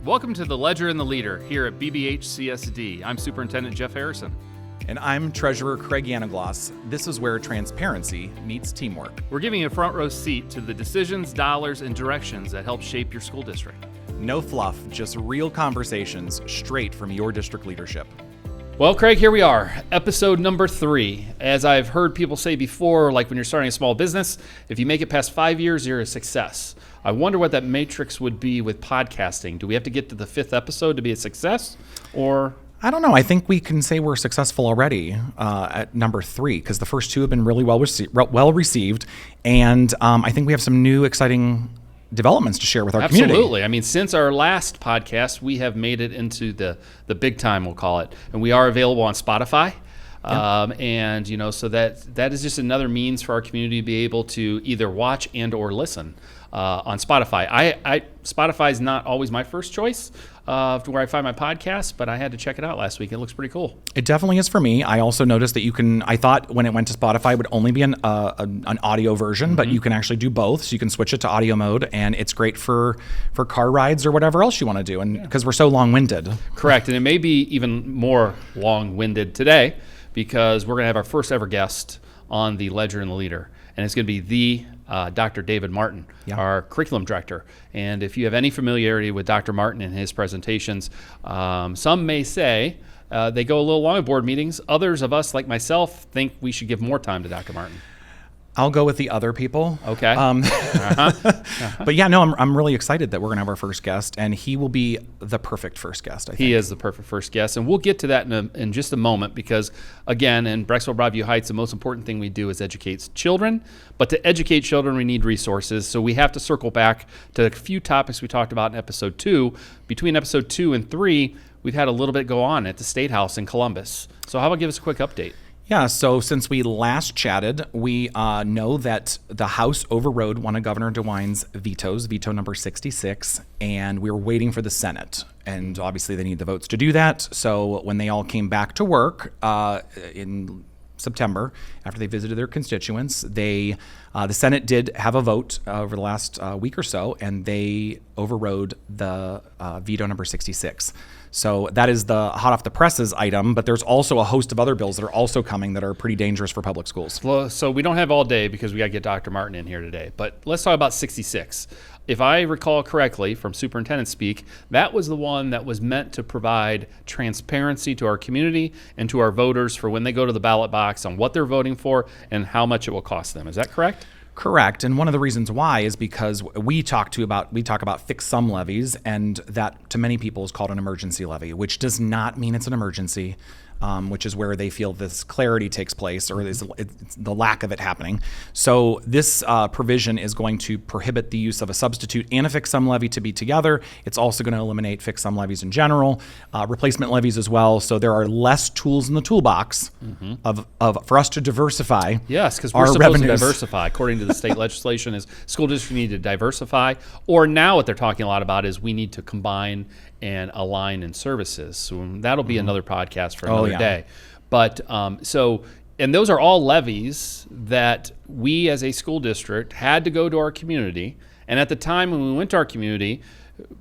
Welcome to the Ledger and the Leader here at BBHCSD. I'm Superintendent Jeff Harrison. And I'm Treasurer Craig Yaniglos. This is where transparency meets teamwork. We're giving you a front row seat to the decisions, dollars, and directions that help shape your school district. No fluff, just real conversations straight from your district leadership. Well, Craig, here we are, episode number 3. As I've heard people say before, like when you're starting a small business, if you make it past 5 years, you're a success. I wonder what that matrix would be with podcasting. Do we have to get to the 5th episode to be a success, or? I don't know. I think we can say we're successful already at number 3 because the first 2 have been really well received, and I think we have some new exciting developments to share with our community. Absolutely. I mean, since our last podcast, we have made it into the big time, we'll call it, and we are available on Spotify. Yep. And so that is just another means for our community to be able to either watch and or listen on Spotify. Spotify is not always my first choice of where I find my podcast, but I had to check it out last week. It looks pretty cool. It definitely is for me. I also noticed that I thought when it went to Spotify it would only be an audio version, but you can actually do both. So you can switch it to audio mode, and it's great for car rides or whatever else you want to do. And because we're so long-winded. Correct. And it may be even more long-winded today because we're going to have our first ever guest on the Ledger and the Leader. And it's going to be Dr. David Martin, our curriculum director. And if you have any familiarity with Dr. Martin and his presentations, some may say they go a little long at board meetings. Others of us, like myself, think we should give more time to Dr. Martin. I'll go with the other people. Okay. But yeah, no, I'm really excited that we're going to have our first guest, and he will be the perfect first guest, I think. He is the perfect first guest, and we'll get to that in just a moment because, again, in Brecksville Broadview Heights, the most important thing we do is educate children, but to educate children, we need resources, so we have to circle back to a few topics we talked about in Episode 2. Between Episode 2 and 3, we've had a little bit go on at the State House in Columbus. So how about give us a quick update? Yeah, so since we last chatted, we know that the House overrode one of Governor DeWine's vetoes, veto number 66, and we were waiting for the Senate. And obviously they need the votes to do that. So when they all came back to work in September, after they visited their constituents, the Senate did have a vote over the last week or so, and they overrode the veto number 66. So that is the hot off the presses item, but there's also a host of other bills that are also coming that are pretty dangerous for public schools. Well, so we don't have all day because we got to get Dr. Martin in here today, but let's talk about 66. If I recall correctly from superintendent speak, that was the one that was meant to provide transparency to our community and to our voters for when they go to the ballot box on what they're voting for and how much it will cost them. Is that correct? Correct. And one of the reasons why is because we talk about fixed sum levies, and that to many people is called an emergency levy, which does not mean it's an emergency, which is where they feel this clarity takes place, or is the lack of it happening. So this provision is going to prohibit the use of a substitute and a fixed sum levy to be together. It's also going to eliminate fixed sum levies in general, replacement levies as well. So there are less tools in the toolbox for us to diversify. Yes, because we're supposed to diversify. According to the state legislation, is school districts need to diversify, or now what they're talking a lot about is we need to combine and align in services. So that'll be another podcast for another day. But and those are all levies that we as a school district had to go to our community. And at the time when we went to our community,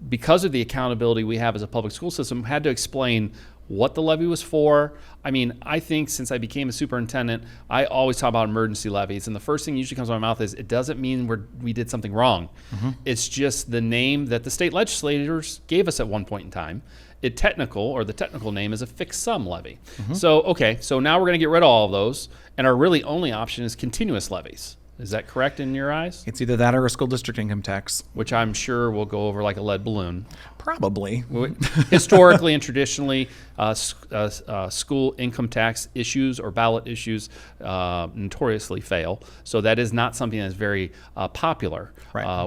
because of the accountability we have as a public school system, had to explain what the levy was for. I mean, I think since I became a superintendent, I always talk about emergency levies. And the first thing usually comes to my mouth is it doesn't mean we did something wrong. It's just the name that the state legislators gave us at one point in time. The technical name is a fixed sum levy. So now we're going to get rid of all of those. And our really only option is continuous levies. Is that correct in your eyes? It's either that or a school district income tax. Which I'm sure will go over like a lead balloon. Probably. Historically and traditionally, school income tax issues or ballot issues notoriously fail. So that is not something that's very popular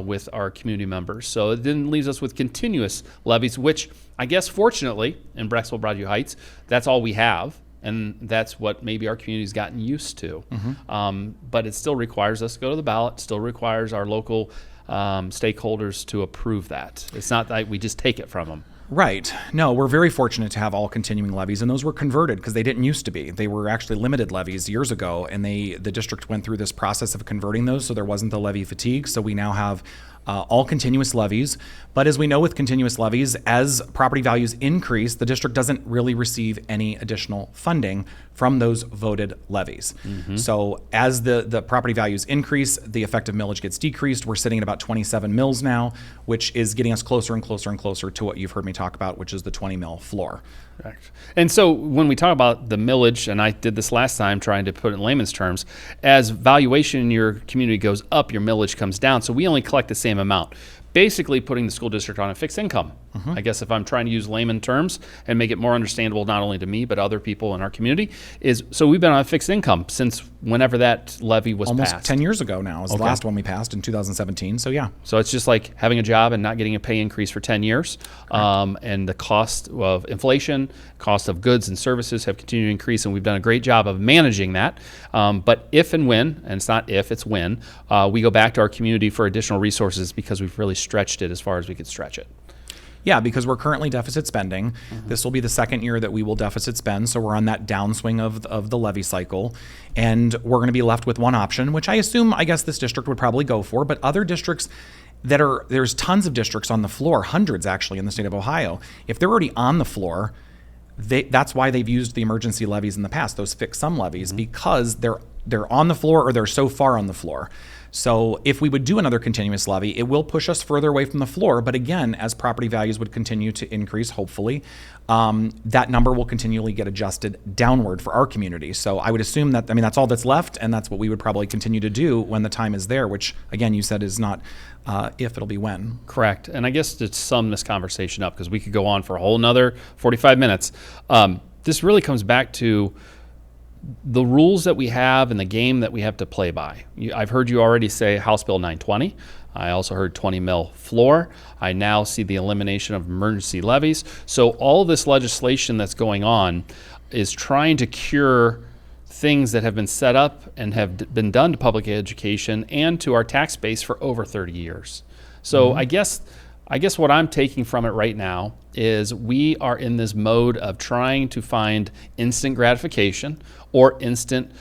with our community members. So it then leaves us with continuous levies, which I guess fortunately in Brecksville Broadview Heights, that's all we have. And that's what maybe our community's gotten used to. But it still requires us to go to the ballot, still requires our local stakeholders to approve that. It's not like we just take it from them. Right. No, we're very fortunate to have all continuing levies, and those were converted because they didn't used to be. They were actually limited levies years ago, and the district went through this process of converting those, so there wasn't the levy fatigue. So we now have all continuous levies. But as we know with continuous levies, as property values increase, the district doesn't really receive any additional funding from those voted levies. So as the property values increase, the effective millage gets decreased. We're sitting at about 27 mills now, which is getting us closer and closer and closer to what you've heard me talk about, which is the 20 mil floor. Correct. And so when we talk about the millage, and I did this last time trying to put it in layman's terms, as valuation in your community goes up, your millage comes down. So we only collect the same amount. Basically putting the school district on a fixed income. I guess if I'm trying to use layman terms and make it more understandable not only to me but other people in our community, is so we've been on a fixed income since whenever that levy was Almost passed. 10 years ago now is the last one we passed in 2017. So yeah. So it's just like having a job and not getting a pay increase for 10 years. And the cost of inflation, cost of goods and services have continued to increase, and we've done a great job of managing that. But if and when, and it's not if, it's when, we go back to our community for additional resources because we've really stretched it as far as we could stretch it. Yeah, because we're currently deficit spending. This will be the second year that we will deficit spend, so we're on that downswing of the levy cycle, and we're going to be left with one option, which I guess this district would probably go for, but other districts there's tons of districts on the floor, hundreds actually in the state of Ohio. If they're already on the floor, that's why they've used the emergency levies in the past, those fixed sum levies, because they're on the floor or they're so far on the floor. So if we would do another continuous levy, it will push us further away from the floor. But again, as property values would continue to increase, hopefully, that number will continually get adjusted downward for our community. So I would assume that, that's all that's left, and that's what we would probably continue to do when the time is there, which, again, you said is not if, it'll be when. Correct. And I guess to sum this conversation up, because we could go on for a whole nother 45 minutes, this really comes back to the rules that we have and the game that we have to play by. I've heard you already say House Bill 920. I also heard 20 mil floor. I now see the elimination of emergency levies. So all this legislation that's going on is trying to cure things that have been set up and have been done to public education and to our tax base for over 30 years. So I guess what I'm taking from it right now is we are in this mode of trying to find instant gratification or instant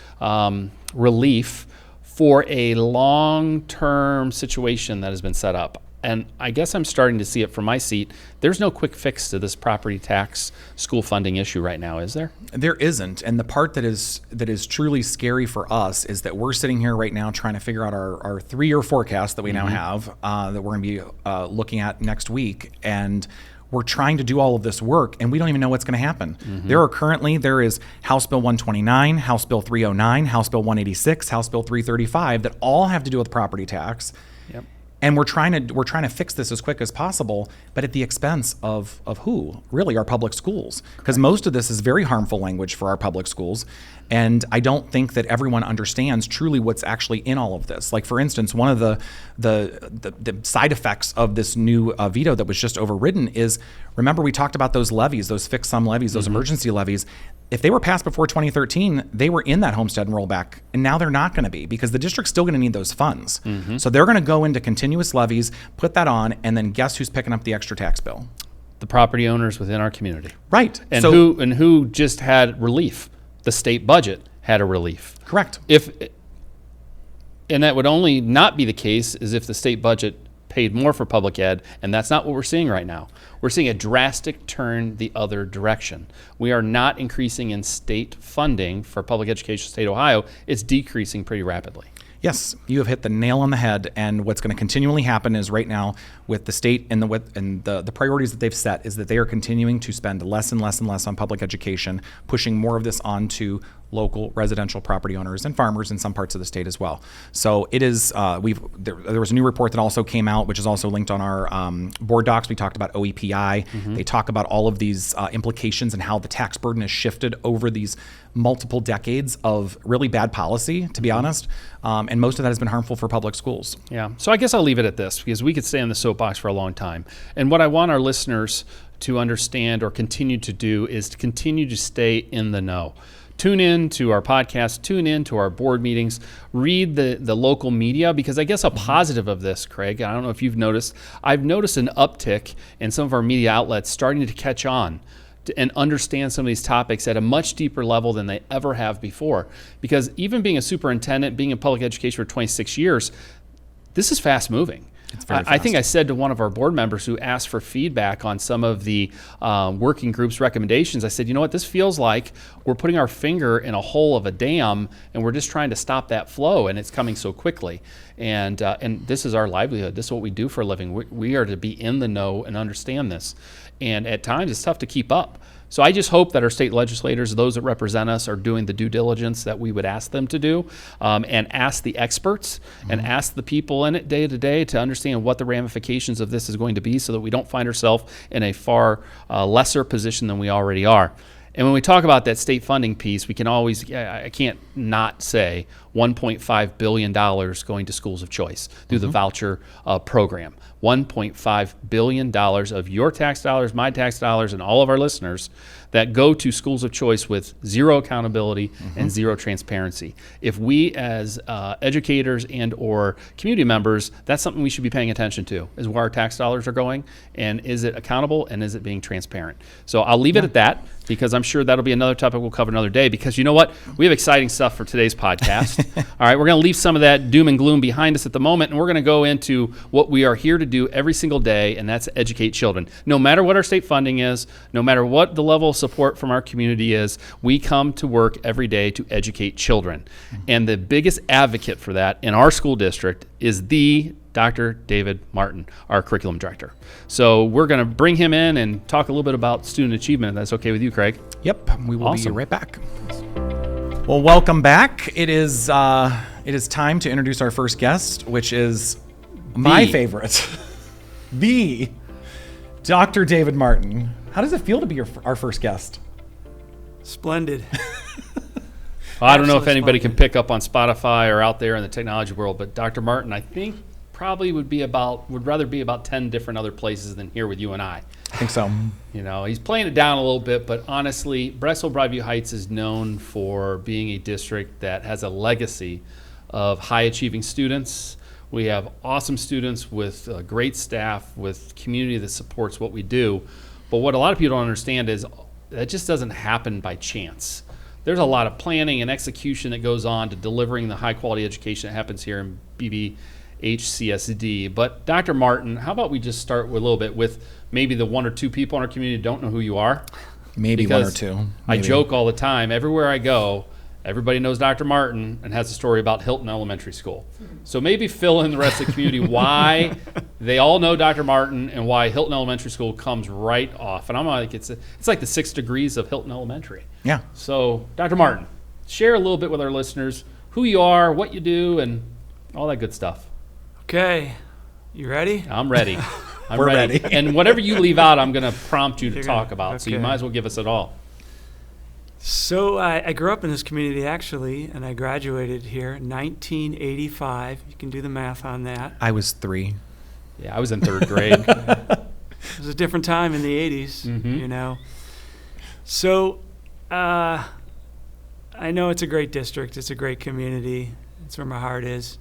relief for a long-term situation that has been set up. And I guess I'm starting to see it from my seat. There's no quick fix to this property tax school funding issue right now, is there? There isn't. And the part that is truly scary for us is that we're sitting here right now trying to figure out our 3-year forecast that we now have that we're going to be looking at next week. And we're trying to do all of this work, and we don't even know what's going to happen. There is House Bill 129, House Bill 309, House Bill 186, House Bill 335 that all have to do with property tax. Yep. And we're trying to fix this as quick as possible, but at the expense of who? Really, our public schools. Because most of this is very harmful language for our public schools. And I don't think that everyone understands truly what's actually in all of this. Like, for instance, one of the side effects of this new veto that was just overridden is, remember we talked about those levies, those fixed sum levies, those emergency levies. If they were passed before 2013, they were in that homestead and rollback, and now they're not going to be, because the district's still going to need those funds. So they're going to go into continuous levies, put that on, and then guess who's picking up the extra tax bill? The property owners within our community. Right. And who just had relief? The state budget had a relief. Correct. And that would only not be the case is if the state budget paid more for public ed, and that's not what we're seeing right now. We're seeing a drastic turn the other direction. We are not increasing in state funding for public education in the state of Ohio. It's decreasing pretty rapidly. Yes, you have hit the nail on the head. And what's going to continually happen is right now with the state and the priorities that they've set is that they are continuing to spend less and less and less on public education, pushing more of this onto local residential property owners and farmers in some parts of the state as well. So it is, there was a new report that also came out, which is also linked on our board docs. We talked about OEPI. They talk about all of these implications and how the tax burden has shifted over these multiple decades of really bad policy, to be honest. And most of that has been harmful for public schools. Yeah. So I guess I'll leave it at this, because we could stay on the soapbox for a long time. And what I want our listeners to understand or continue to do is to continue to stay in the know. Tune in to our podcast, tune in to our board meetings, read the local media, because I guess a positive of this, Craig, I don't know if you've noticed, I've noticed an uptick in some of our media outlets starting to catch on and understand some of these topics at a much deeper level than they ever have before. Because even being a superintendent, being in public education for 26 years, this is fast moving. It's very I think I fast. said to one of our board members who asked for feedback on some of the working group's recommendations, I said, you know what, this feels like we're putting our finger in a hole of a dam and we're just trying to stop that flow, and it's coming so quickly. And this is our livelihood. This is what we do for a living. We are to be in the know and understand this. And at times it's tough to keep up. So I just hope that our state legislators, those that represent us, are doing the due diligence that we would ask them to do, and ask the experts and ask the people in it day to day to understand what the ramifications of this is going to be, so that we don't find ourselves in a far lesser position than we already are. And when we talk about that state funding piece, we can always, I can't not say $1.5 billion going to schools of choice through the voucher program. $1.5 billion of your tax dollars, my tax dollars, and all of our listeners that go to schools of choice with zero accountability and zero transparency. If we as educators and or community members, that's something we should be paying attention to, is where our tax dollars are going, and is it accountable, and is it being transparent? So I'll leave it at that, because I'm sure that'll be another topic we'll cover another day, because you know what? We have exciting stuff for today's podcast. All right, we're going to leave some of that doom and gloom behind us at the moment, and we're going to go into what we are here to do every single day, and that's educate children. No matter what our state funding is, no matter what the level of support from our community is, we come to work every day to educate children. And the biggest advocate for that in our school district is the Dr. David Martin, our curriculum director. So we're going to bring him in and talk a little bit about student achievement, if that's okay with you, Craig. Yep, we will Awesome. be right back. Well, welcome back. It is time to introduce our first guest, which is my favorite, the Dr. David Martin. How does it feel to be our first guest? Splendid. Well, I don't know if Absolutely anybody splendid. can pick up on Spotify or out there in the technology world, but Dr. Martin, I think, probably would rather be about 10 different other places than here with you and I. I think so. You know, he's playing it down a little bit, but honestly, Breslin-Broadview Heights is known for being a district that has a legacy of high-achieving students. We have awesome students with great staff, with community that supports what we do. But what a lot of people don't understand is that just doesn't happen by chance. There's a lot of planning and execution that goes on to delivering the high-quality education that happens here in BBHCSD. But Dr. Martin, how about we just start with a little bit with maybe the one or two people in our community who don't know who you are? Maybe one or Because two. I Maybe. joke all the time. Everywhere I go, everybody knows Dr. Martin and has a story about Hilton Elementary School. So maybe fill in the rest of the community why they all know Dr. Martin and why Hilton Elementary School comes right off. And I'm like, it's like the 6 degrees of Hilton Elementary. Yeah. So, Dr. Martin, share a little bit with our listeners who you are, what you do, and all that good stuff. Okay, you ready? I'm ready. I'm We're ready. ready. And whatever you leave out, I'm going to prompt you to You're talk gonna- about. So you okay. might as well give us it all. So I grew up in this community, actually, and I graduated here in 1985. You can do the math on that. I was 3. Yeah, I was in 3rd grade. It was a different time in the 80s, Mhm. you know. So I know it's a great district. It's a great community. It's where my heart is.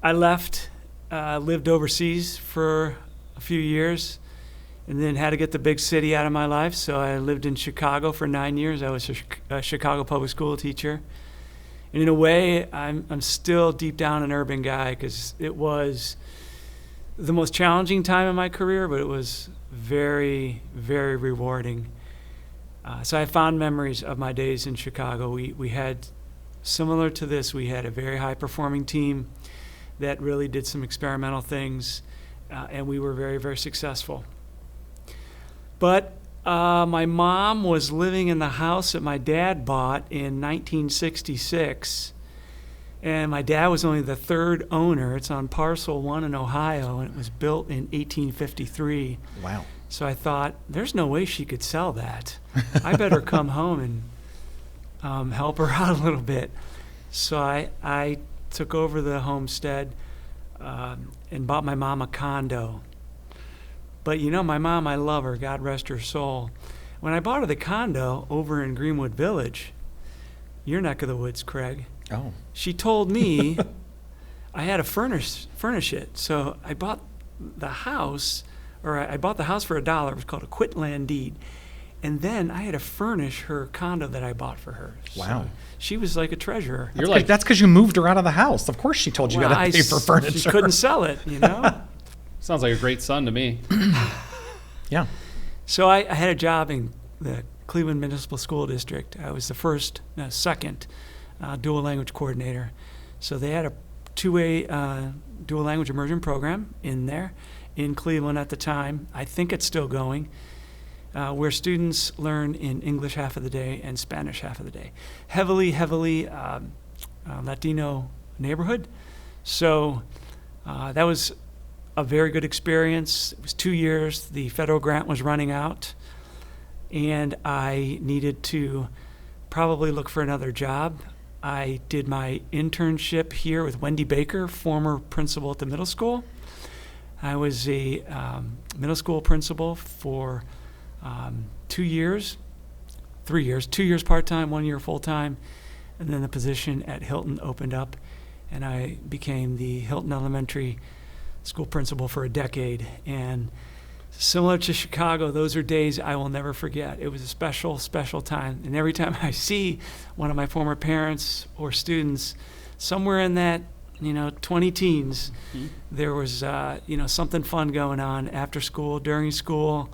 I left, lived overseas for a few years, and then had to get the big city out of my life. So I lived in Chicago for 9 years. I was a Chicago public school teacher. And in a way, I'm still deep down an urban guy, because it was the most challenging time in my career, but it was very, very rewarding. So I have fond memories of my days in Chicago. We had, similar to this, we had a very high-performing team that really did some experimental things, and we were very, very successful. But my mom was living in the house that my dad bought in 1966, and my dad was only the 3rd owner. It's on parcel 1 in Ohio, and it was built in 1853. Wow. So I thought, there's no way she could sell that. I better come home and help her out a little bit. So I took over the homestead and bought my mom a condo. But you know, my mom, I love her, God rest her soul. When I bought her the condo over in Greenwood Village, your neck of the woods, Craig, Oh. she told me I had to furnish it. So I bought the house, or I bought the house for $1. It was called a quitland deed. And then I had to furnish her condo that I bought for her. Wow. So she was like a treasurer. You're like, That's because you moved her out of the house. Of course she told you Well, got to pay for furniture. She couldn't sell it, you know? sounds like a great son to me. Yeah. So I had a job in the Cleveland Municipal School District. I was the second dual language coordinator. So they had a two-way dual language immersion program in there in Cleveland at the time. I think it's still going, where students learn in English half of the day and Spanish half of the day. Heavily Latino neighborhood. So that was a very good experience. It was 2 years. The federal grant was running out, and I needed to probably look for another job. I did my internship here with Wendy Baker, former principal at the middle school. I was a middle school principal for 2 years, 3 years, 2 years part-time, 1 year full-time, and then the position at Hilton opened up, and I became the Hilton Elementary School principal for a decade. And similar to Chicago, those are days I will never forget. It was a special, special time. And every time I see one of my former parents or students, somewhere in that 20 teens, there was something fun going on after school, during school.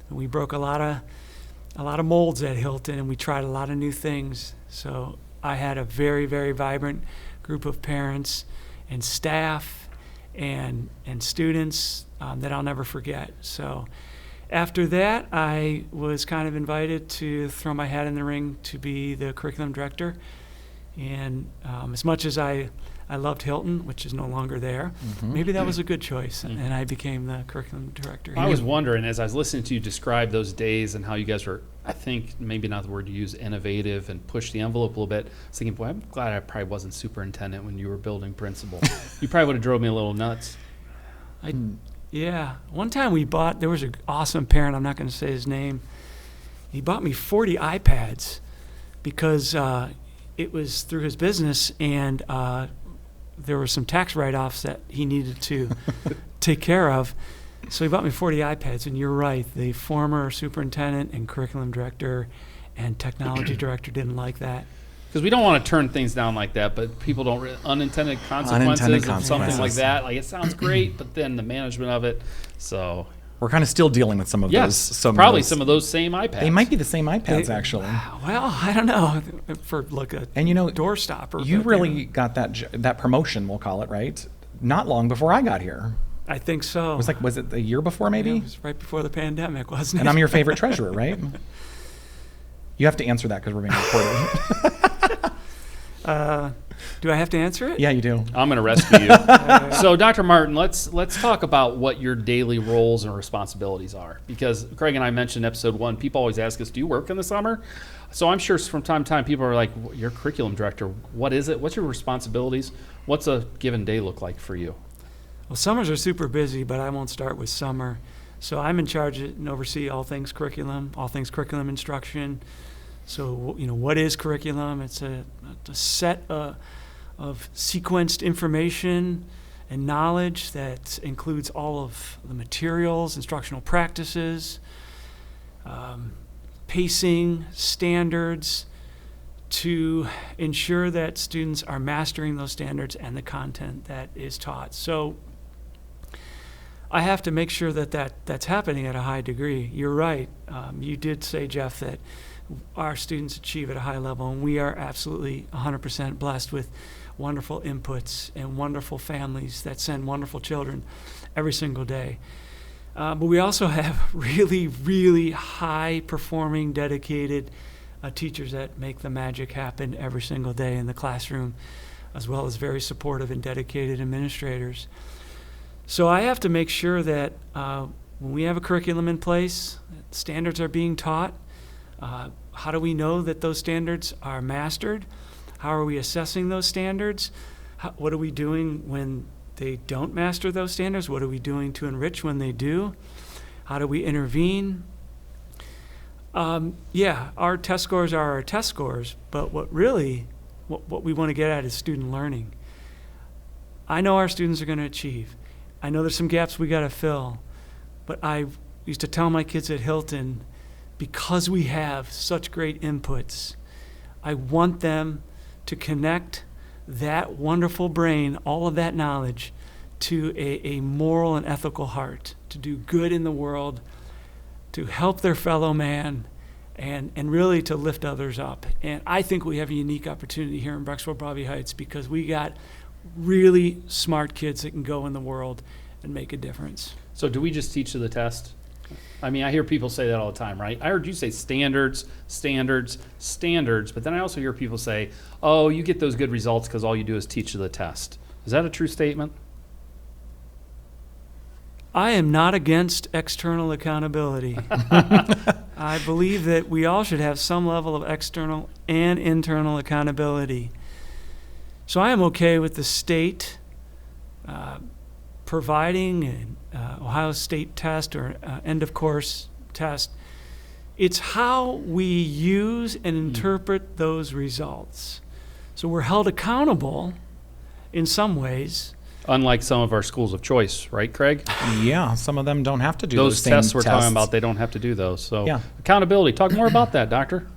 And we broke a lot of molds at Hilton, and we tried a lot of new things. So I had a very, very vibrant group of parents and staff and students that I'll never forget. So after that, I was kind of invited to throw my hat in the ring to be the curriculum director. And as much as I loved Hilton, which is no longer there, maybe that was a good choice, and I became the curriculum director. I was wondering, as I was listening to you describe those days and how you guys were, I think maybe not the word you use, innovative and push the envelope a little bit, I was thinking, boy, I'm glad I probably wasn't superintendent when you were building principal. You probably would have drove me a little nuts. Yeah. One time there was an awesome parent, I'm not going to say his name. He bought me 40 iPads because it was through his business, and there were some tax write-offs that he needed to take care of. So he bought me 40 iPads, and you're right. The former superintendent and curriculum director and technology director didn't like that. Because we don't want to turn things down like that, but people don't unintended consequences of something like that. Like, it sounds great, but then the management of it. So we're kind of still dealing with some of those. Some of those same iPads. They might be the same iPads, actually. Well, I don't know. For like a doorstopper. You really got that promotion, we'll call it, right? Not long before I got here. I think so. Was it a year before, maybe? Yeah, it was right before the pandemic, wasn't it? And I'm your favorite treasurer, right? You have to answer that because we're being recorded. Do I have to answer it? Yeah, you do. I'm going to rescue you. So, Dr. Martin, let's talk about what your daily roles and responsibilities are. Because Craig and I mentioned in episode 1, people always ask us, do you work in the summer? So I'm sure from time to time people are like, you're curriculum director. What is it? What's your responsibilities? What's a given day look like for you? Well, summers are super busy, but I won't start with summer. So I'm in charge and oversee all things curriculum instruction. So, what is curriculum? It's a set of sequenced information and knowledge that includes all of the materials, instructional practices, pacing, standards, to ensure that students are mastering those standards and the content that is taught. So I have to make sure that's happening at a high degree. You're right. You did say, Jeff, that our students achieve at a high level, and we are absolutely 100% blessed with wonderful inputs and wonderful families that send wonderful children every single day. But we also have really, really high-performing, dedicated teachers that make the magic happen every single day in the classroom, as well as very supportive and dedicated administrators. So I have to make sure that when we have a curriculum in place, standards are being taught. How do we know that those standards are mastered? How are we assessing those standards? What are we doing when they don't master those standards? What are we doing to enrich when they do? How do we intervene? Our test scores are our test scores, but what we want to get at is student learning. I know our students are going to achieve. I know there's some gaps we got to fill, but I used to tell my kids at Hilton because we have such great inputs, I want them to connect that wonderful brain, all of that knowledge, to a moral and ethical heart, to do good in the world, to help their fellow man, and really to lift others up. And I think we have a unique opportunity here in Brecksville-Broadview Heights because we got really smart kids that can go in the world and make a difference. So do we just teach to the test? I mean, I hear people say that all the time, right? I heard you say standards, standards, standards, but then I also hear people say, oh, you get those good results because all you do is teach to the test. Is that a true statement? I am not against external accountability. I believe that we all should have some level of external and internal accountability. So I am okay with the state providing an Ohio State test or end of course test. It's how we use and interpret those results. So we're held accountable in some ways. Unlike some of our schools of choice, right, Craig? Yeah, some of them don't have to do Those same tests we're talking tests. about, they don't have to do those. So Yeah. accountability. Talk more about that, Doctor.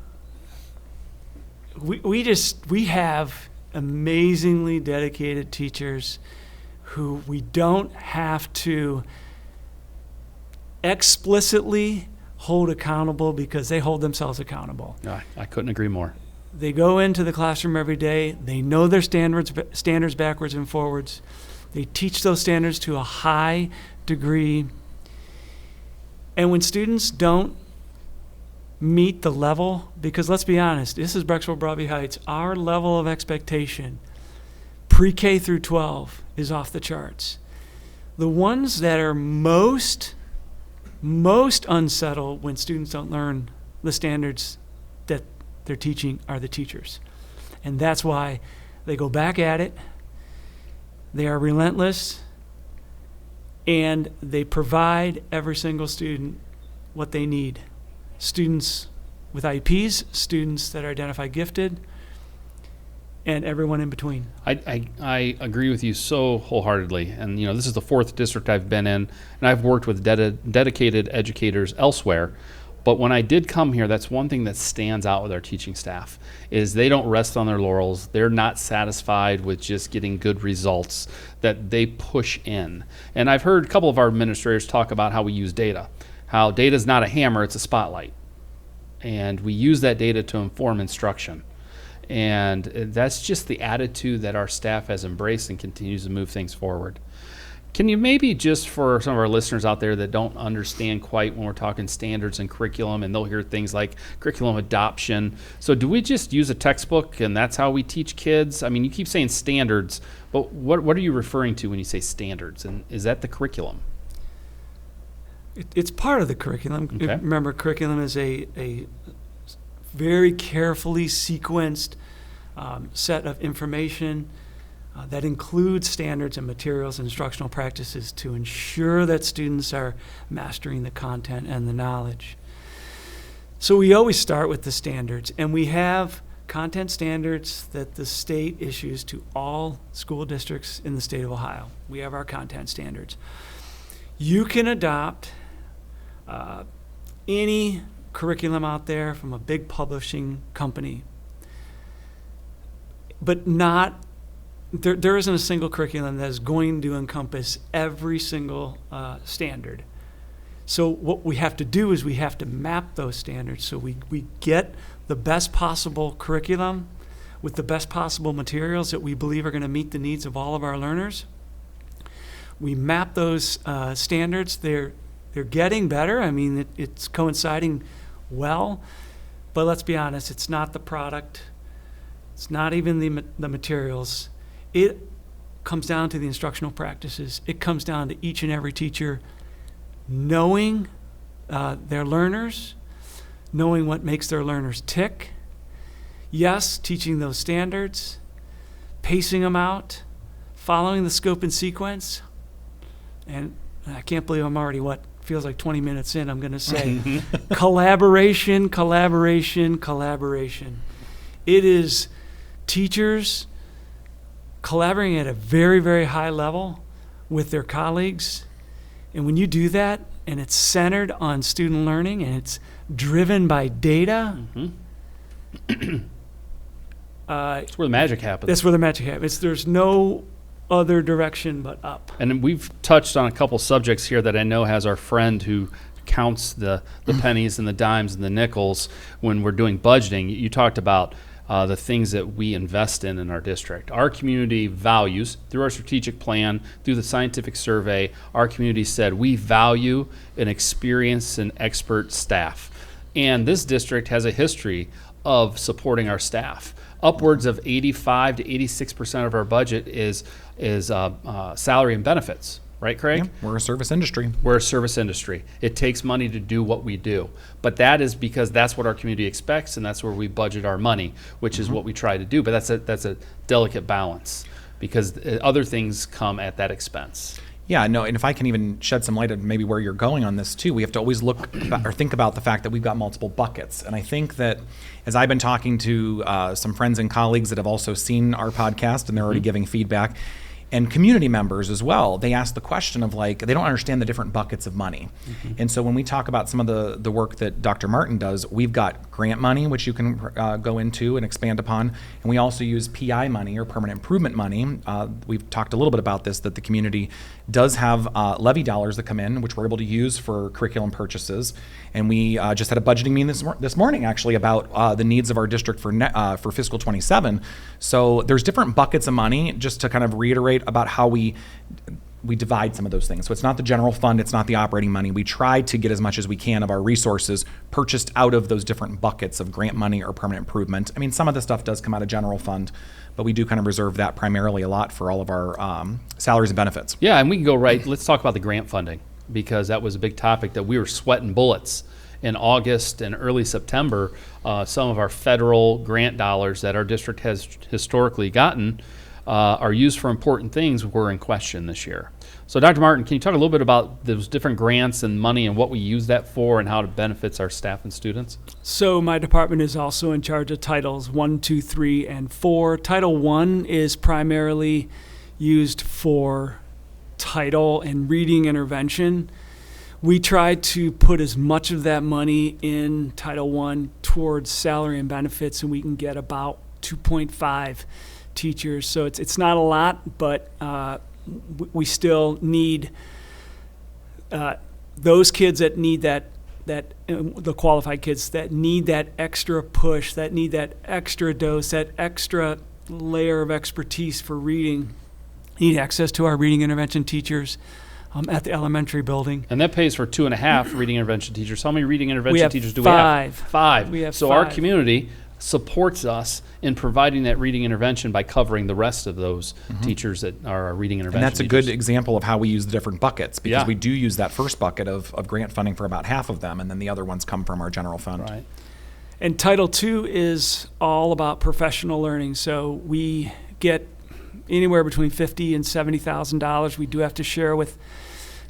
We have amazingly dedicated teachers who we don't have to explicitly hold accountable because they hold themselves accountable. I couldn't agree more. They go into the classroom every day. They know their standards backwards and forwards. They teach those standards to a high degree. And when students don't meet the level, because let's be honest, this is Brecksville-Broadview Heights, our level of expectation, pre-K through 12, is off the charts. The ones that are most unsettled when students don't learn the standards that they're teaching are the teachers. And that's why they go back at it. They are relentless, and they provide every single student what they need. Students with IEPs, students that are identified gifted, and everyone in between. I agree with you so wholeheartedly. And, this is the 4th district I've been in, and I've worked with dedicated educators elsewhere. But when I did come here, that's one thing that stands out with our teaching staff is they don't rest on their laurels. They're not satisfied with just getting good results, that they push in. And I've heard a couple of our administrators talk about how we use data, how data is not a hammer, it's a spotlight. And we use that data to inform instruction. And that's just the attitude that our staff has embraced and continues to move things forward. Can you maybe just for some of our listeners out there that don't understand quite when we're talking standards and curriculum, and they'll hear things like curriculum adoption. So do we just use a textbook and that's how we teach kids? I mean, you keep saying standards, but what are you referring to when you say standards? And is that the curriculum? It's part of the curriculum. Okay. Remember, curriculum is a very carefully sequenced set of information that includes standards and materials and instructional practices to ensure that students are mastering the content and the knowledge. So we always start with the standards, and we have content standards that the state issues to all school districts in the state of Ohio. We have our content standards. You can adopt any curriculum out there from a big publishing company, but there isn't a single curriculum that is going to encompass every single standard. So what we have to do is we have to map those standards so we get the best possible curriculum with the best possible materials that we believe are going to meet the needs of all of our learners. We map those standards. They're getting better. I mean, it's coinciding well, but let's be honest, it's not the product. It's not even the materials. It comes down to the instructional practices. It comes down to each and every teacher knowing their learners, knowing what makes their learners tick. Yes, teaching those standards, pacing them out, following the scope and sequence. And I can't believe I'm already, feels like 20 minutes in, I'm going to say collaboration, collaboration, collaboration. It is teachers collaborating at a very, very high level with their colleagues And when you do that, and it's centered on student learning, and it's driven by data, That's where the magic happens. that's where the magic happens. There's no other direction but up. And we've touched on a couple subjects here that I know has our friend who counts the pennies and the dimes and the nickels when we're doing budgeting. You talked about the things that we invest in our district. Our community values, through our strategic plan, through the scientific survey, our community said we value an experienced and expert staff. And this district has a history of supporting our staff. Upwards of 85 to 86% of our budget is salary and benefits. Right, Craig? Yeah, we're a service industry. We're a service industry. It takes money to do what we do. But that is because that's what our community expects, and that's where we budget our money, which is what we try to do. But that's a delicate balance because other things come at that expense. Yeah, no, and if I can even shed some light on maybe where you're going on this too, we have to always look or think about the fact that we've got multiple buckets. And I think that as I've been talking to some friends and colleagues that have also seen our podcast and they're already giving feedback, and community members as well, they ask the question of like, they don't understand the different buckets of money. And so when we talk about some of the work that Dr. Martin does, we've got grant money, which you can go into and expand upon. And we also use PI money or permanent improvement money. We've talked a little bit about this, that the community does have levy dollars that come in, which we're able to use for curriculum purchases. And we just had a budgeting meeting this morning actually about the needs of our district for fiscal 27. So there's different buckets of money, just to kind of reiterate about how we divide some of those things. So it's not the general fund, it's not the operating money. We try to get as much as we can of our resources purchased out of those different buckets of grant money or permanent improvement. I mean, some of the stuff does come out of general fund, but we do kind of reserve that primarily a lot for all of our salaries and benefits. Yeah, and we can go right. Let's talk about the grant funding, because that was a big topic that we were sweating bullets in August and early September. Some of our federal grant dollars that our district has historically gotten are used for important things were in question this year. So Dr. Martin, can you talk a little bit about those different grants and money and what we use that for and how it benefits our staff and students? So my department is also in charge of Titles 1, 2, 3, and 4. Title 1 is primarily used for title and reading intervention. We try to put as much of that money in Title 1 towards salary and benefits, and we can get about 2.5 teachers. So it's not a lot, but we still need those kids that need that the qualified kids that need that extra push, that need that extra dose, that extra layer of expertise for reading, need access to our reading intervention teachers at the elementary building. And that pays for 2.5 reading intervention teachers. How many reading intervention teachers do five. we have? 5. We have so 5. Our community supports us in providing that reading intervention by covering the rest of those teachers that are our reading intervention And that's a teachers. good example of how we use the different buckets, because Yeah. we do use that first bucket of grant funding for about half of them, and then the other ones come from our general fund. Right. And Title II is all about professional learning. So we get anywhere between $50,000 and $70,000. We do have to share with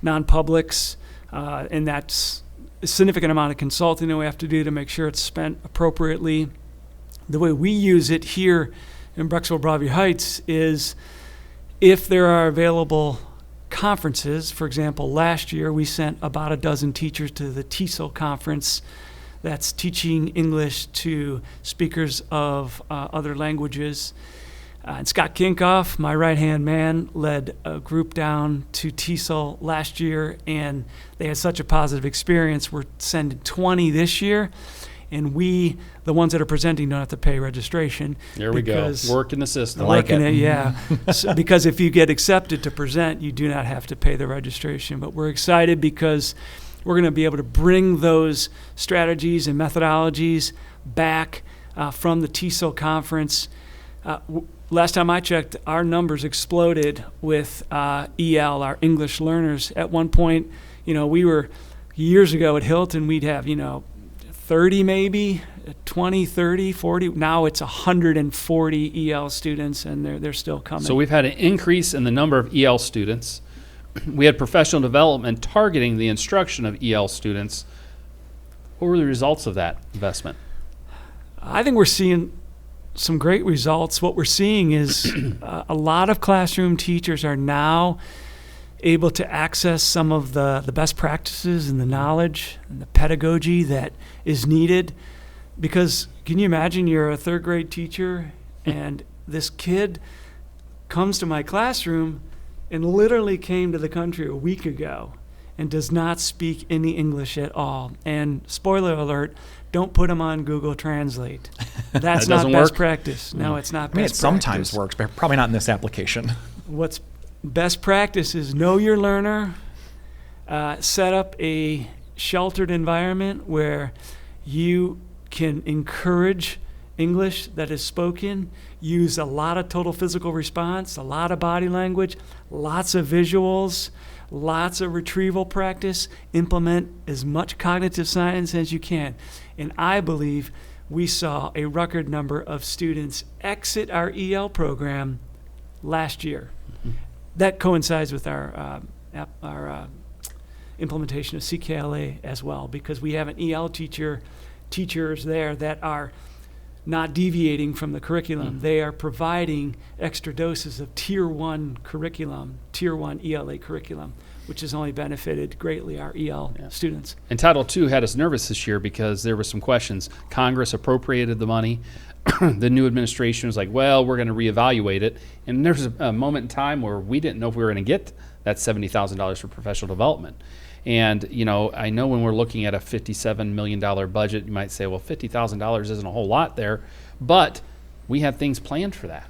non-publics, and that's a significant amount of consulting that we have to do to make sure it's spent appropriately. The way we use it here in Brecksville-Broadview Heights is if there are available conferences. For example, last year we sent about a dozen teachers to the TESOL conference. That's teaching English to speakers of other languages. And Scott Kinkoff, my right-hand man, led a group down to TESOL last year, and they had such a positive experience. We're sending 20 this year, and we, the ones that are presenting, don't have to pay registration. There we go. Work in the system. I like it. Yeah. So, because if you get accepted to present, you do not have to pay the registration. But we're excited because we're going to be able to bring those strategies and methodologies back from the TESOL conference. Last time I checked, our numbers exploded with EL, our English learners. At one point, we were years ago at Hilton, we'd have, 30 maybe, 20, 30, 40. Now it's 140 EL students, and they're still coming. So we've had an increase in the number of EL students. We had professional development targeting the instruction of EL students. What were the results of that investment? I think we're seeing some great results. What we're seeing is a lot of classroom teachers are now able to access some of the best practices and the knowledge and the pedagogy that is needed. Because can you imagine you're a third grade teacher and this kid comes to my classroom and literally came to the country a week ago and does not speak any English at all. And spoiler alert, don't put them on Google Translate. That's That not doesn't best work? practice. No, it's not I mean, it best sometimes practice. works, but probably not in this application. What's best practice is know your learner, set up a sheltered environment where you can encourage English that is spoken, use a lot of total physical response, a lot of body language, lots of visuals, lots of retrieval practice, implement as much cognitive science as you can. And I believe we saw a record number of students exit our EL program last year. That coincides with our implementation of CKLA as well, because we have an EL teachers there that are not deviating from the curriculum. They are providing extra doses of Tier 1 curriculum, Tier 1 ELA curriculum, which has only benefited greatly our EL students. And Title II had us nervous this year because there were some questions. Congress appropriated the money. The new administration was like, well, we're going to reevaluate it. And there's a moment in time where we didn't know if we were going to get that $70,000 for professional development. And, you know, I know when we're looking at a $57 million budget, you might say, well, $50,000 isn't a whole lot there. But we had things planned for that.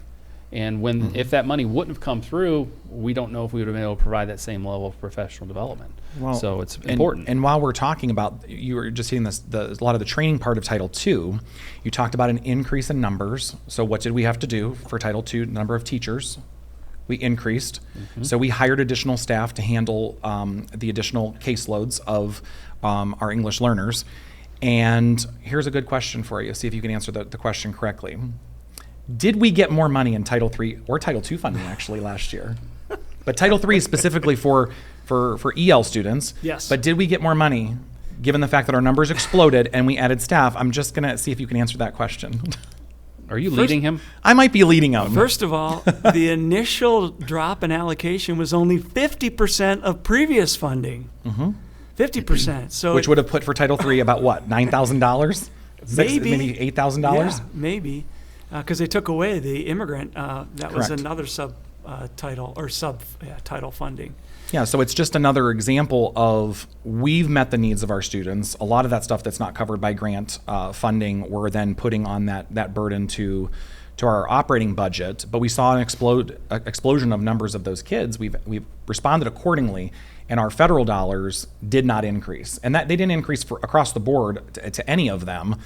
And when if that money wouldn't have come through, we don't know if we would have been able to provide that same level of professional development. Well, so it's important. And while we're talking about, you were just hitting a lot of the training part of Title II, you talked about an increase in numbers. So what did we have to do for Title II? Number of teachers. We increased. So we hired additional staff to handle the additional caseloads of our English learners. And here's a good question for you. See if you can answer the question correctly. Did we get more money in Title III or Title II funding actually last year? But Title III is specifically for EL students. Yes. But did we get more money given the fact that our numbers exploded and we added staff? I'm just going to see if you can answer that question. Are you leading him? I might be leading them. First of all, the initial drop in allocation was only 50% of previous funding. 50%. So Which would have put for Title III about what, $9,000? Maybe. Maybe $8,000? Yeah, maybe. Because they took away the immigrant. That was Correct. another title funding. Yeah, so it's just another example of we've met the needs of our students. A lot of that stuff that's not covered by grant funding, we're then putting on that burden to our operating budget. But we saw an explosion of numbers of those kids. We've responded accordingly, and our federal dollars did not increase, and that they didn't increase across the board to any of them.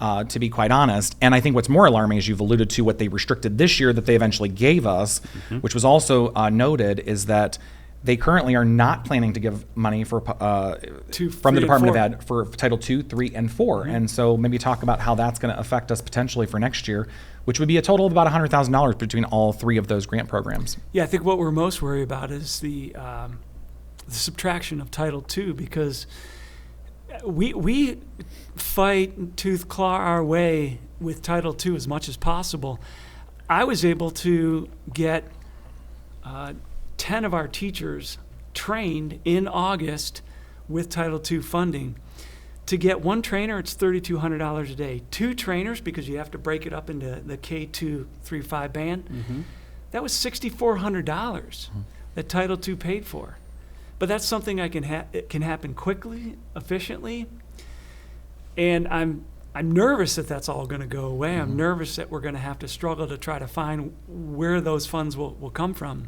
To be quite honest. And I think what's more alarming is you've alluded to what they restricted this year that they eventually gave us, which was also noted, is that they currently are not planning to give money from the Department of Ed for Title II, III, and IV. And so maybe talk about how that's going to affect us potentially for next year, which would be a total of about $100,000 between all three of those grant programs. Yeah, I think what we're most worried about is the subtraction of Title II, because we fight tooth claw our way with Title II as much as possible. I was able to get 10 of our teachers trained in August with Title II funding. To get one trainer, it's $3,200 a day. Two trainers, because you have to break it up into the K2, 3, 5 band, that was $6,400 that Title II paid for. But that's something it can happen quickly, efficiently, and I'm nervous that that's all going to go away. I'm nervous that we're going to have to struggle to try to find where those funds will come from.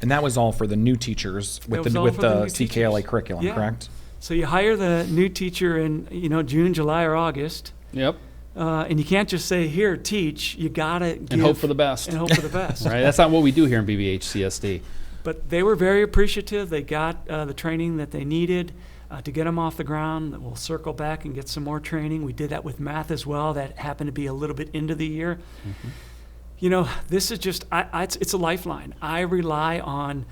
And that was all for the new teachers with the CKLA curriculum, correct? So you hire the new teacher in June, July, or August. Yep. And you can't just say, here, teach. You got to give. And hope for the best. And hope for the best. Right? That's not what we do here in BBHCSD. But they were very appreciative. They got the training that they needed to get them off the ground. We'll circle back and get some more training. We did that with math as well. That happened to be a little bit into the year. This is just, it's a lifeline. I rely on,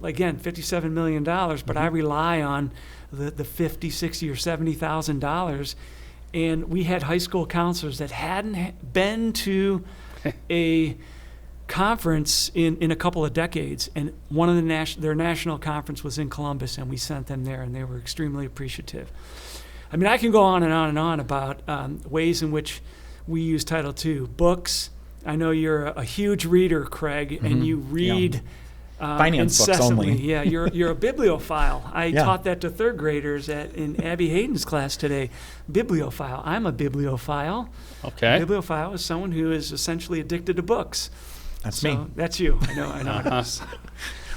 again, $57 million, but I rely on the $50, $60, or $70,000. And we had high school counselors that hadn't been to a conference in a couple of decades, and one of their national conference was in Columbus, and we sent them there, and they were extremely appreciative. I mean, I can go on and on and on about ways in which we use Title II. Books. I know you're a huge reader, Craig, and you read finance books incessantly. only. Yeah, you're a bibliophile. I taught that to third graders in Abby Hayden's class today. Bibliophile. I'm a bibliophile. Okay. A bibliophile is someone who is essentially addicted to books. That's me. That's you. I know it is.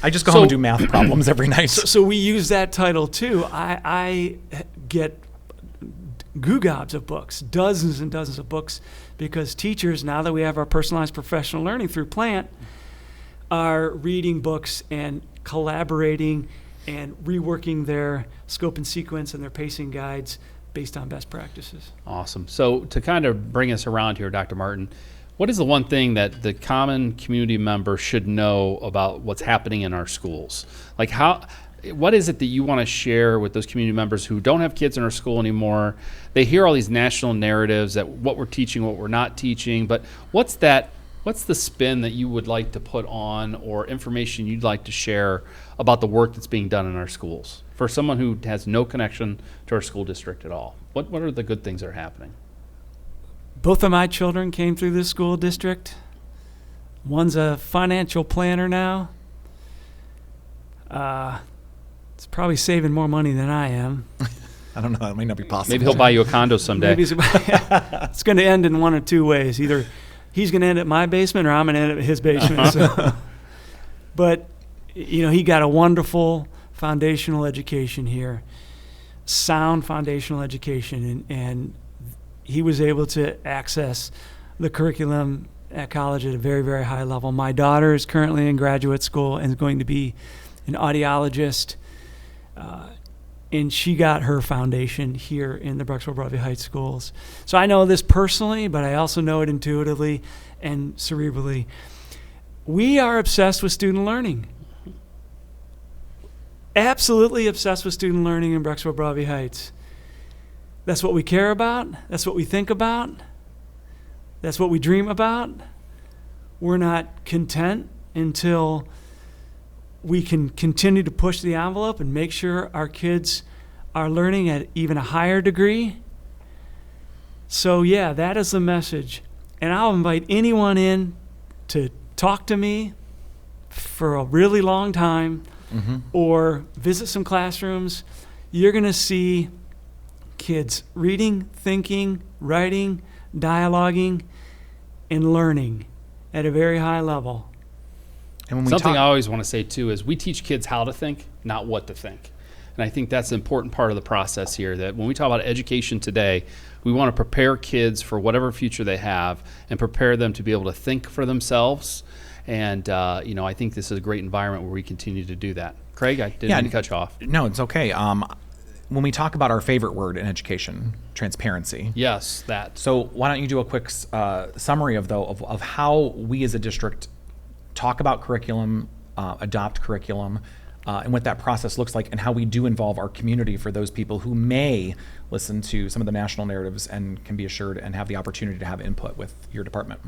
I just go home and do math problems every night. So we use that title too. I get goo gobs of books, dozens and dozens of books, because teachers, now that we have our personalized professional learning through Plant, are reading books and collaborating and reworking their scope and sequence and their pacing guides based on best practices. Awesome. So to kind of bring us around here, Dr. Martin, what is the one thing that the common community member should know about what's happening in our schools? Like what is it that you want to share with those community members who don't have kids in our school anymore? They hear all these national narratives that what we're teaching, what we're not teaching, but what's the spin that you would like to put on, or information you'd like to share about the work that's being done in our schools for someone who has no connection to our school district at all? What are the good things that are happening? Both of my children came through this school district. One's a financial planner now. It's probably saving more money than I am. I don't know. That may not be possible. Maybe he'll buy you a condo someday. Maybe it's going to end in one of two ways. Either he's going to end at my basement, or I'm going to end at his basement. So. But, he got a wonderful foundational education here, sound foundational education, and he was able to access the curriculum at college at a very, very high level. My daughter is currently in graduate school and is going to be an audiologist, and she got her foundation here in the Brecksville-Broadview Heights schools. So I know this personally, but I also know it intuitively and cerebrally. We are obsessed with student learning. Absolutely obsessed with student learning in Brecksville-Broadview Heights. That's what we care about. That's what we think about. That's what we dream about. We're not content until we can continue to push the envelope and make sure our kids are learning at even a higher degree. So yeah, that is the message. And I'll invite anyone in to talk to me for a really long time, or visit some classrooms. You're going to see kids reading, thinking, writing, dialoguing, and learning at a very high level. And when Something I always want to say too is we teach kids how to think, not what to think. And I think that's an important part of the process here, that when we talk about education today, we want to prepare kids for whatever future they have and prepare them to be able to think for themselves. And, I think this is a great environment where we continue to do that. Craig, I didn't mean to cut you off. No, it's okay. When we talk about our favorite word in education, transparency. Yes, that. So why don't you do a quick summary of how we as a district talk about curriculum, adopt curriculum, and what that process looks like, and how we do involve our community for those people who may listen to some of the national narratives and can be assured and have the opportunity to have input with your department.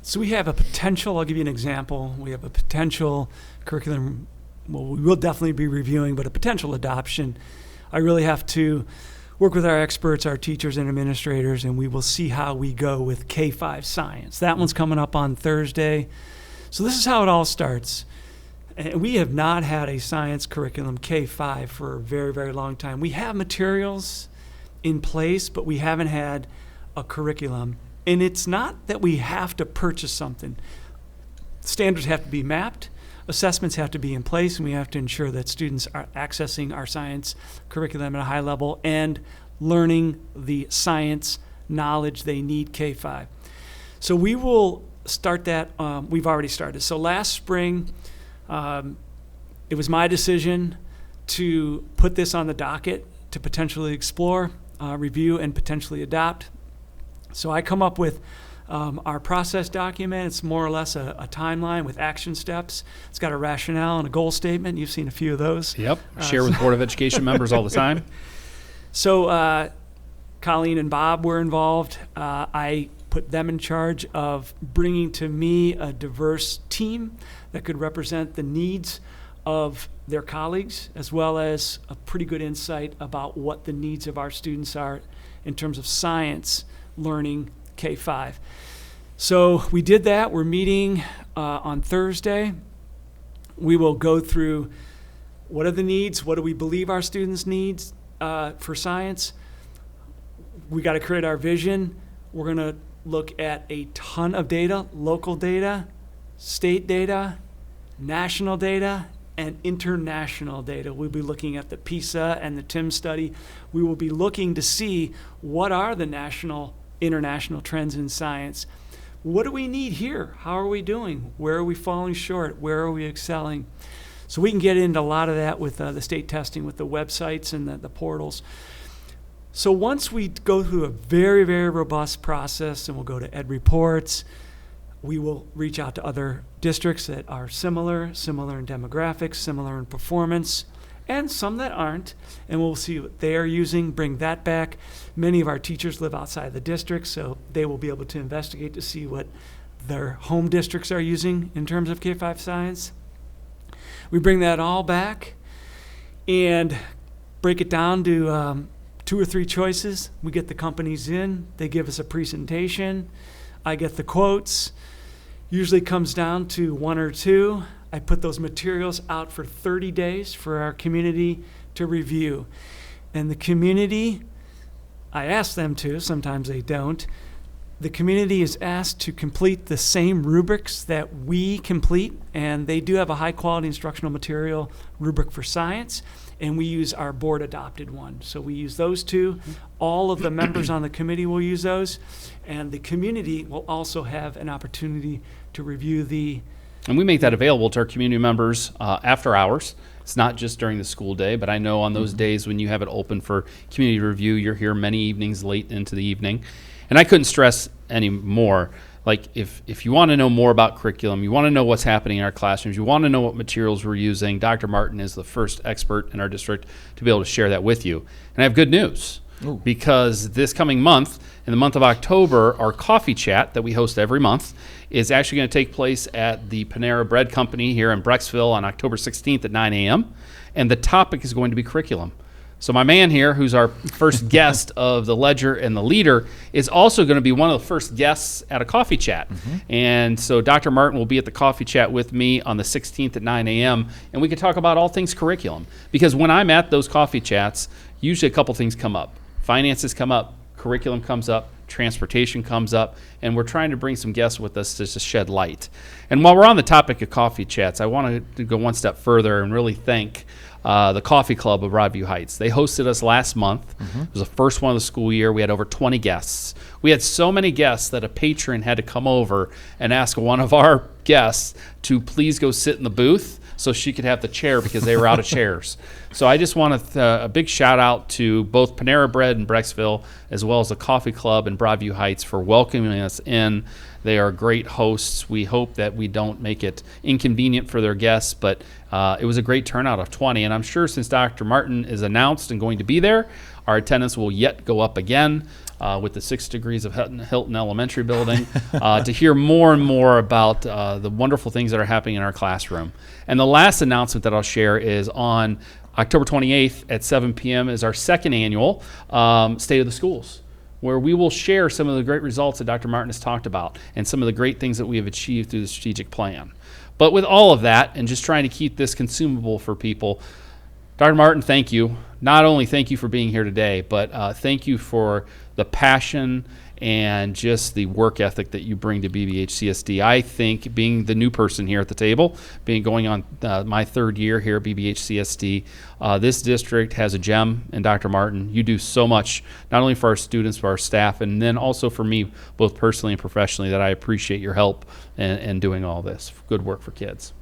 So we have a potential, I'll give you an example. We have a potential curriculum, well, we will definitely be reviewing, but a potential adoption. I really have to work with our experts, our teachers and administrators, and we will see how we go with K-5 science. That one's coming up on Thursday. So this is how it all starts. And we have not had a science curriculum K-5 for a very, very long time. We have materials in place, but we haven't had a curriculum. And it's not that we have to purchase something. Standards have to be mapped, assessments have to be in place, and we have to ensure that students are accessing our science curriculum at a high level and learning the science knowledge they need K-5. So we will start that. We've already started. So last spring, it was my decision to put this on the docket to potentially explore, review, and potentially adopt. So I come up with our process document. It's more or less a timeline with action steps. It's got a rationale and a goal statement. You've seen a few of those. Yep. Share with Board of Education members all the time. So Colleen and Bob were involved. I put them in charge of bringing to me a diverse team that could represent the needs of their colleagues, as well as a pretty good insight about what the needs of our students are in terms of science learning K-5. So we did that. We're meeting on Thursday. We will go through what are the needs, what do we believe our students need for science. We got to create our vision. We're going to look at a ton of data, local data, state data, national data, and international data. We'll be looking at the PISA and the TIM study. We will be looking to see what are the national, international trends in science. What do we need here? How are we doing? Where are we falling short? Where are we excelling? So we can get into a lot of that with the state testing, with the websites and the portals. So once we go through a very, very robust process, and we'll go to Ed Reports, we will reach out to other districts that are similar in demographics, similar in performance, and some that aren't, and we'll see what they are using, bring that back. Many of our teachers live outside the district, so they will be able to investigate to see what their home districts are using in terms of K-5 science. We bring that all back and break it down to 2 or 3 choices. We get the companies in, they give us a presentation, I get the quotes. Usually comes down to 1 or 2. I put those materials out for 30 days for our community to review. And the community, I ask them to, sometimes they don't. The community is asked to complete the same rubrics that we complete, and they do have a high quality instructional material rubric for science, and we use our board adopted one. So we use those 2. All of the members on the committee will use those, and the community will also have an opportunity to review and we make that available to our community members after hours. It's not just during the school day, but I know on those days when you have it open for community review, you're here many evenings late into the evening. And I couldn't stress any more, like if you want to know more about curriculum, you want to know what's happening in our classrooms, you want to know what materials we're using, Dr. Martin is the first expert in our district to be able to share that with you. And I have good news. Ooh. Because this coming month, in the month of October, our coffee chat that we host every month is actually going to take place at the Panera Bread Company here in Brecksville on October 16th at 9 a.m. And the topic is going to be curriculum. So my man here, who's our first guest of the Ledger and the Leader, is also going to be one of the first guests at a coffee chat. Mm-hmm. And so Dr. Martin will be at the coffee chat with me on the 16th at 9 a.m. And we can talk about all things curriculum. Because when I'm at those coffee chats, usually a couple things come up. Finances come up, curriculum comes up, transportation comes up, and we're trying to bring some guests with us to shed light. And while we're on the topic of coffee chats, I want to go one step further and really thank the Coffee Club of Broadview Heights. They hosted us last month. Mm-hmm. It was the first one of the school year. We had over 20 guests. We had so many guests that a patron had to come over and ask one of our guests to please go sit in the booth so she could have the chair because they were out of chairs. So I just want a big shout out to both Panera Bread in Brecksville as well as the Coffee Club in Broadview Heights for welcoming us in. They are great hosts. We hope that we don't make it inconvenient for their guests, but it was a great turnout of 20. And I'm sure since Dr. Martin is announced and going to be there, our attendance will yet go up again. With the 6 degrees of Hilton Elementary building, to hear more and more about the wonderful things that are happening in our classroom. And the last announcement that I'll share is on October 28th at 7 p.m. is our second annual State of the Schools, where we will share some of the great results that Dr. Martin has talked about and some of the great things that we have achieved through the strategic plan. But with all of that and just trying to keep this consumable for people, Dr. Martin, thank you. Not only thank you for being here today, but thank you for the passion and just the work ethic that you bring to BBHCSD. I think being the new person here at the table, going on my 3rd year here at BBHCSD, this district has a gem in Dr. Martin. You do so much, not only for our students, but our staff, and then also for me, both personally and professionally, that I appreciate your help in doing all this. Good work for kids.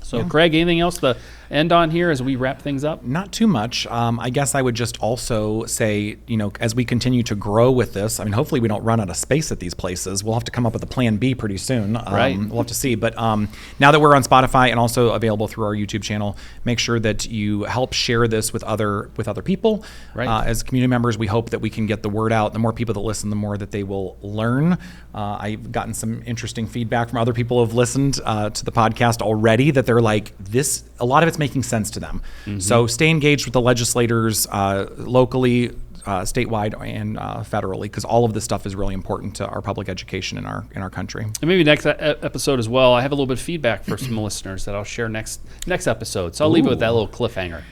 So, yeah. Craig, anything else to end on here as we wrap things up? Not too much. I guess I would just also say, as we continue to grow with this, I mean, hopefully we don't run out of space at these places. We'll have to come up with a plan B pretty soon. Right. We'll have to see. But now that we're on Spotify and also available through our YouTube channel, make sure that you help share this with other people. Right. As community members, we hope that we can get the word out. The more people that listen, the more that they will learn. I've gotten some interesting feedback from other people who have listened to the podcast already that they're like, this, a lot of it's making sense to them. Mm-hmm. So stay engaged with the legislators locally, statewide, and federally, because all of this stuff is really important to our public education in our country. And maybe next episode as well, I have a little bit of feedback for some listeners that I'll share next episode. So I'll leave it with that little cliffhanger.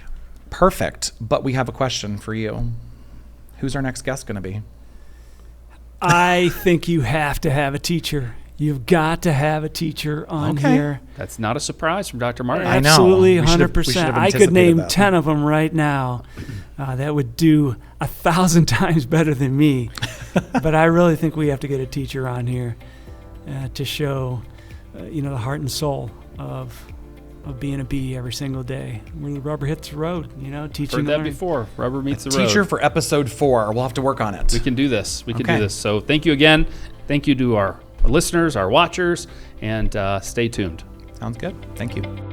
Perfect. But we have a question for you. Who's our next guest going to be? I think you have to have a teacher. You've got to have a teacher on here. That's not a surprise from Dr. Martin. I know. Absolutely, We should have 100%. I could anticipated name that. 10 of them right now. That would do 1,000 times better than me. But I really think we have to get a teacher on here to show, the heart and soul of being a bee every single day, where the rubber hits the road. Teaching. Heard that learning. before. Rubber meets the road. Teacher for episode 4. We'll have to work on it. We can do this. We can Okay. do this. So thank you again. Thank you to our listeners, our watchers, and stay tuned. Sounds good. Thank you.